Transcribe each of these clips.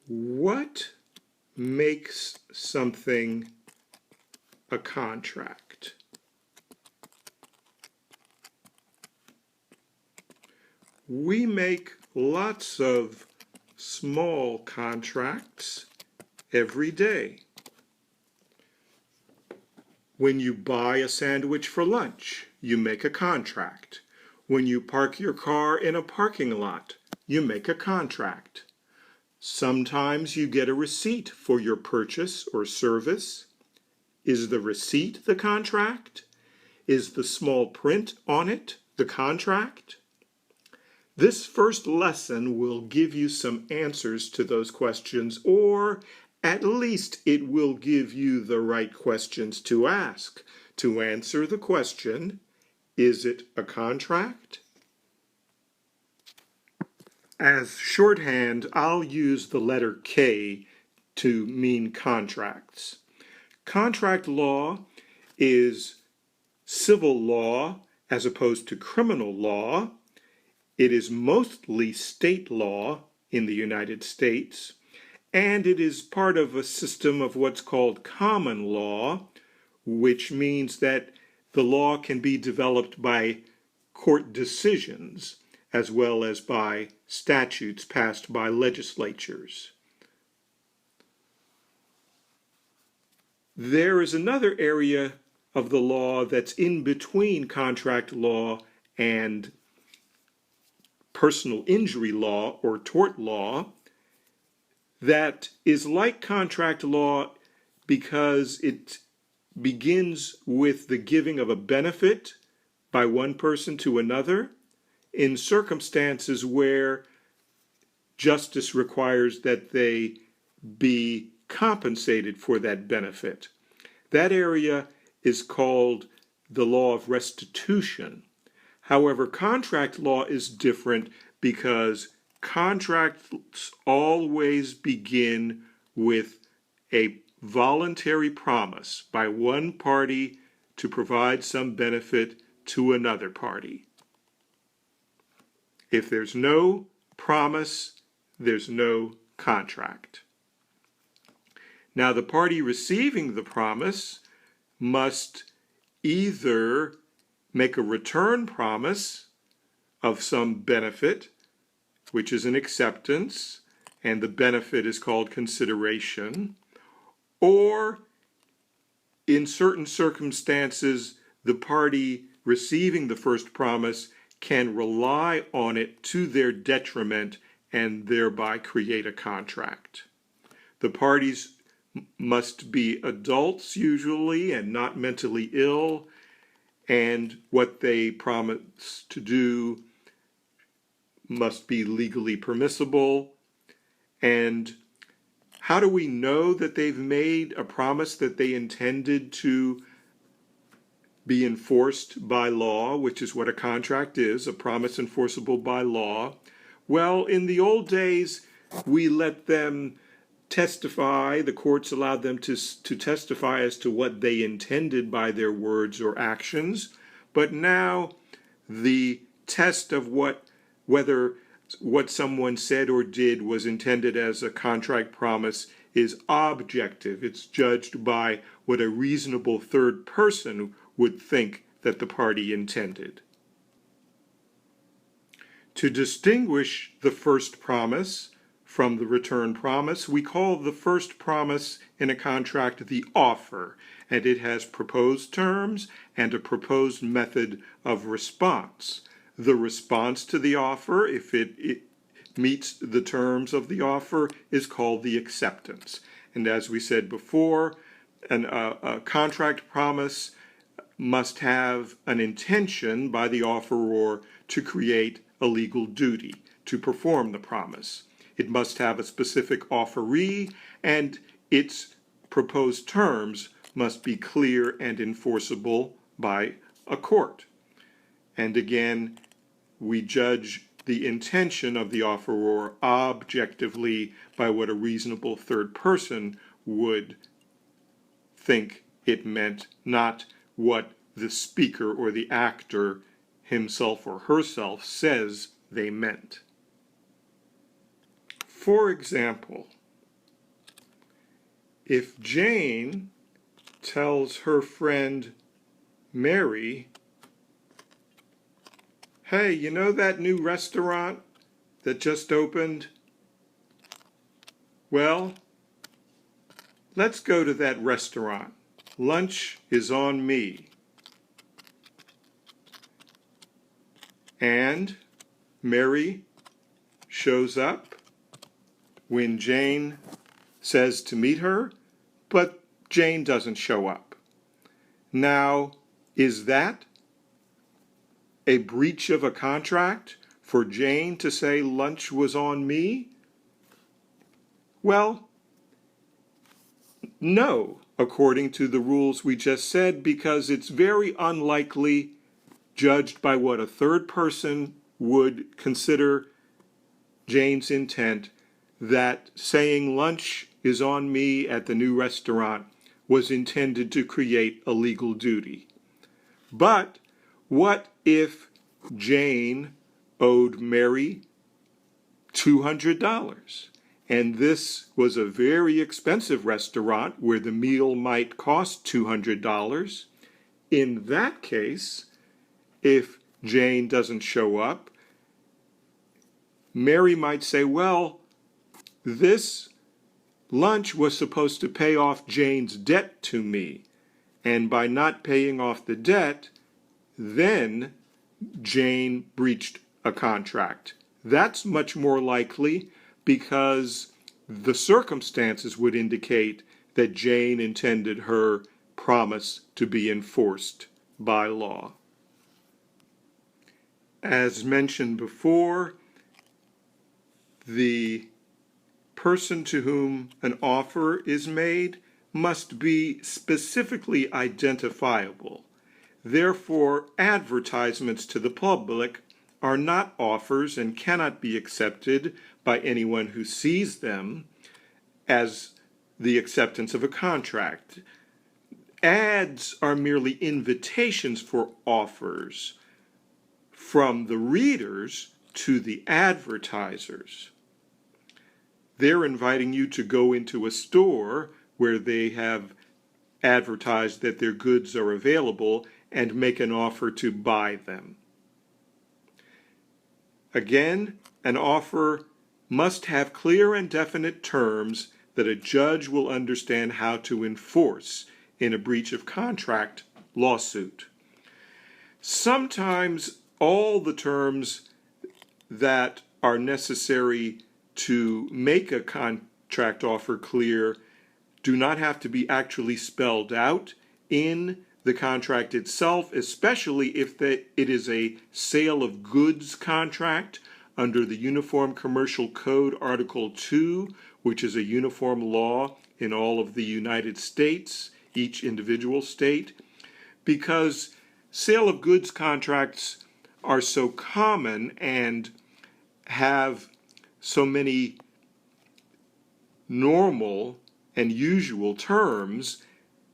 What makes something a contract? We make lots of small contracts every day. When you buy a sandwich for lunch, you make a contract. When you park your car in a parking lot, you make a contract. Sometimes you get a receipt for your purchase or service. Is the receipt the contract? Is the small print on it the contract? This first lesson will give you some answers to those questions, or at least it will give you the right questions to ask to answer the question, is it a contract? As shorthand, I'll use the letter K to mean contracts. Contract law is civil law as opposed to criminal law. It is mostly state law in the United States, and it is part of a system of what's called common law, which means that the law can be developed by court decisions as well as by statutes passed by legislatures. There is another area of the law that's in between contract law and personal injury law or tort law that is like contract law because it begins with the giving of a benefit by one person to another in circumstances where justice requires that they be compensated for that benefit. That area is called the law of restitution. However, contract law is different because contracts always begin with a voluntary promise by one party to provide some benefit to another party. If there's no promise, there's no contract. Now, the party receiving the promise must either make a return promise of some benefit, which is an acceptance, and the benefit is called consideration, or in certain circumstances, the party receiving the first promise can rely on it to their detriment and thereby create a contract. The parties must be adults usually and not mentally ill, and what they promise to do must be legally permissible. And how do we know that they've made a promise that they intended to be enforced by law, which is what a contract is, a promise enforceable by law? Well, in the old days, we let them testify, the courts allowed them to testify as to what they intended by their words or actions, but now the test of whether what someone said or did was intended as a contract promise is objective. It's judged by what a reasonable third person would think that the party intended. To distinguish the first promise from the return promise, we call the first promise in a contract the offer, and it has proposed terms and a proposed method of response. The response to the offer, if it meets the terms of the offer, is called the acceptance. And as we said before, a contract promise must have an intention by the offeror to create a legal duty, to perform the promise. It must have a specific offeree, and its proposed terms must be clear and enforceable by a court. And again, we judge the intention of the offeror objectively by what a reasonable third person would think it meant, not what the speaker or the actor himself or herself says they meant. For example, If Jane tells her friend Mary, hey, you know that new restaurant that just opened? Well, let's go to that restaurant. Lunch is on me. And Mary shows up when Jane says to meet her, but Jane doesn't show up. Now, is that a breach of a contract for Jane to say lunch was on me? Well, no, according to the rules we just said, because it's very unlikely, judged by what a third person would consider Jane's intent, that saying lunch is on me at the new restaurant was intended to create a legal duty. But what if Jane owed Mary $200? And this was a very expensive restaurant where the meal might cost $200. In that case, if Jane doesn't show up, Mary might say, well, this lunch was supposed to pay off Jane's debt to me. And by not paying off the debt, then Jane breached a contract. That's much more likely because the circumstances would indicate that Jane intended her promise to be enforced by law. As mentioned before, the person to whom an offer is made must be specifically identifiable. Therefore, advertisements to the public are not offers and cannot be accepted by anyone who sees them as the acceptance of a contract. Ads are merely invitations for offers from the readers to the advertisers. They're inviting you to go into a store where they have advertised that their goods are available and make an offer to buy them. Again, an offer must have clear and definite terms that a judge will understand how to enforce in a breach of contract lawsuit. Sometimes all the terms that are necessary to make a contract offer clear do not have to be actually spelled out in the contract itself, especially if it is a sale of goods contract under the Uniform Commercial Code Article 2, which is a uniform law in all of the United States, each individual state, because sale of goods contracts are so common and have so many normal and usual terms.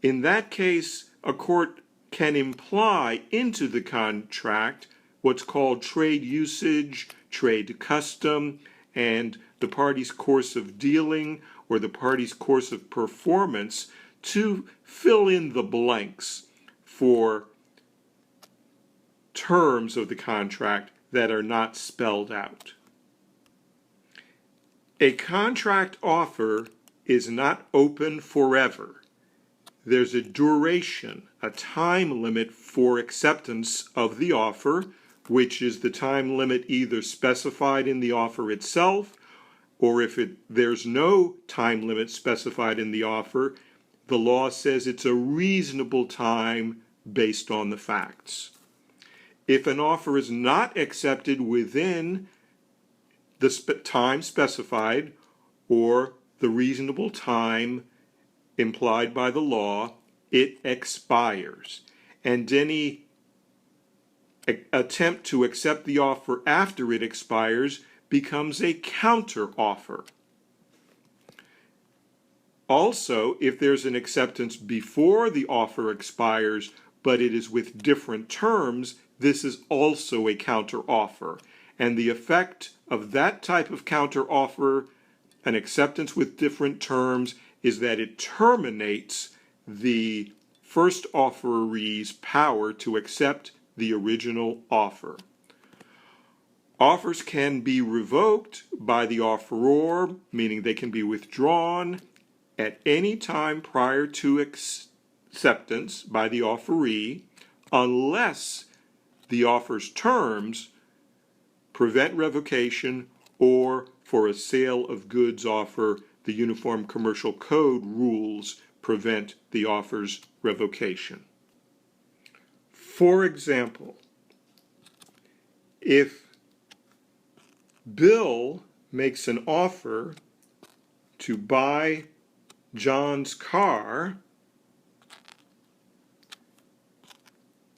In that case, a court can imply into the contract what's called trade usage, trade custom, and the party's course of dealing or the party's course of performance to fill in the blanks for terms of the contract that are not spelled out. A contract offer is not open forever. There's a duration, a time limit for acceptance of the offer, which is the time limit either specified in the offer itself, or if there's no time limit specified in the offer, the law says it's a reasonable time based on the facts. If an offer is not accepted within the time specified or the reasonable time implied by the law, it expires. And any attempt to accept the offer after it expires becomes a counter offer. Also, if there's an acceptance before the offer expires, but it is with different terms, this is also a counter offer. And the effect of that type of counter offer, an acceptance with different terms, is that it terminates the first offeree's power to accept the original offer. Offers can be revoked by the offeror, meaning they can be withdrawn at any time prior to acceptance by the offeree, unless the offer's terms prevent revocation, or for a sale of goods offer, the Uniform Commercial Code rules prevent the offer's revocation. For example, if Bill makes an offer to buy John's car,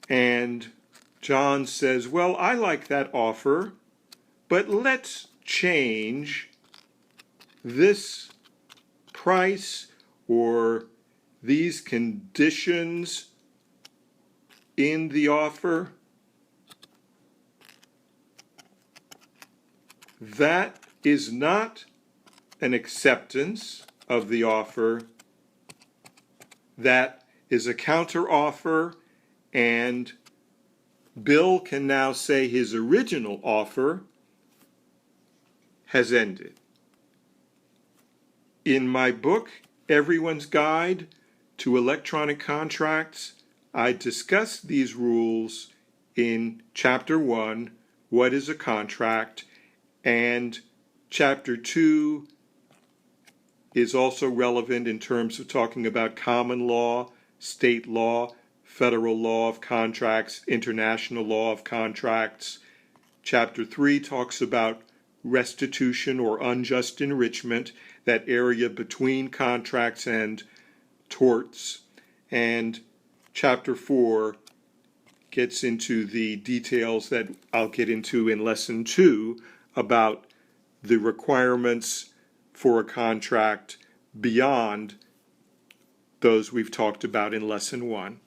and John says, well, I like that offer, but let's change this price or these conditions in the offer. That is not an acceptance of the offer. That is a counteroffer, and Bill can now say his original offer has ended. In my book, Everyone's Guide to Electronic Contracts, I discuss these rules in Chapter 1, What is a Contract? And Chapter 2 is also relevant in terms of talking about common law, state law, federal law of contracts, international law of contracts. Chapter 3 talks about restitution or unjust enrichment, that area between contracts and torts. And Chapter 4 gets into the details that I'll get into in Lesson 2 about the requirements for a contract beyond those we've talked about in Lesson 1.